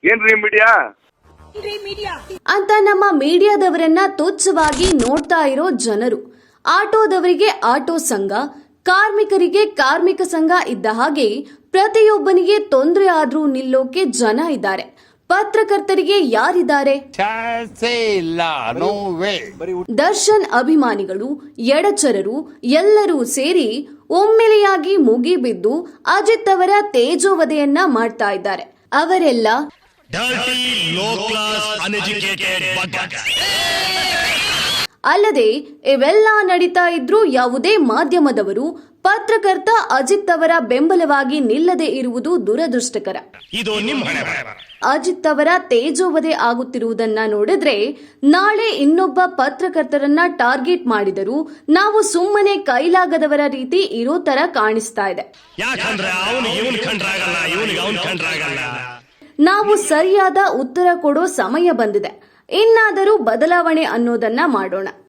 ಏನ್ರಿ ಮೀಡಿಯಾ ಅಂತ ನಮ್ಮ ಮೀಡಿಯಾದವರನ್ನ ತುಚ್ಛವಾಗಿ ನೋಡ್ತಾ ಇರೋ ಜನರು. ಆಟೋದವರಿಗೆ ಆಟೋ ಸಂಘ, ಕಾರ್ಮಿಕರಿಗೆ ಕಾರ್ಮಿಕ ಸಂಘ ಇದ್ದ ಹಾಗೆ ಪ್ರತಿಯೊಬ್ಬನಿಗೆ ತೊಂದರೆ ಆದ್ರೂ ನಿಲ್ಲೋಕೆ ಜನ ಇದ್ದಾರೆ. ಪತ್ರಕರ್ತರಿಗೆ ಯಾರಿದ್ದಾರೆ? ದರ್ಶನ್ ಅಭಿಮಾನಿಗಳು, ಎಡಚರರು ಎಲ್ಲರೂ ಸೇರಿ ಒಮ್ಮೆಲೆಯಾಗಿ ಮುಗಿಬಿದ್ದು ಅಜಿತ್ ಅವರ ತೇಜೋವಧೆಯನ್ನ ಮಾಡ್ತಾ ಇದ್ದಾರೆ. ಅವರೆಲ್ಲ ಅಲ್ಲದೆ ಇವೆಲ್ಲ ನಡೀತಾ ಇದ್ರೂ ಯಾವುದೇ ಮಾಧ್ಯಮದವರು ಪತ್ರಕರ್ತ ಅಜಿತ್ ಅವರ ಬೆಂಬಲವಾಗಿ ನಿಲ್ಲದೆ ಇರುವುದು ದುರದೃಷ್ಟಕರ. ಅಜಿತ್ ಅವರ ತೇಜೋವಧೆ ಆಗುತ್ತಿರುವುದನ್ನ ನೋಡಿದ್ರೆ ನಾಳೆ ಇನ್ನೊಬ್ಬ ಪತ್ರಕರ್ತರನ್ನ ಟಾರ್ಗೆಟ್ ಮಾಡಿದರೂ ನಾವು ಸುಮ್ಮನೆ ಕೈಲಾಗದವರ ರೀತಿ ಇರೋ ತರ ಕಾಣಿಸ್ತಾ ಇದೆ. ನಾವು ಸರಿಯಾದ ಉತ್ತರ ಕೊಡೋ ಸಮಯ ಬಂದಿದೆ. ಇನ್ನಾದರೂ ಬದಲಾವಣೆ ಅನ್ನೋದನ್ನ ಮಾಡೋಣ.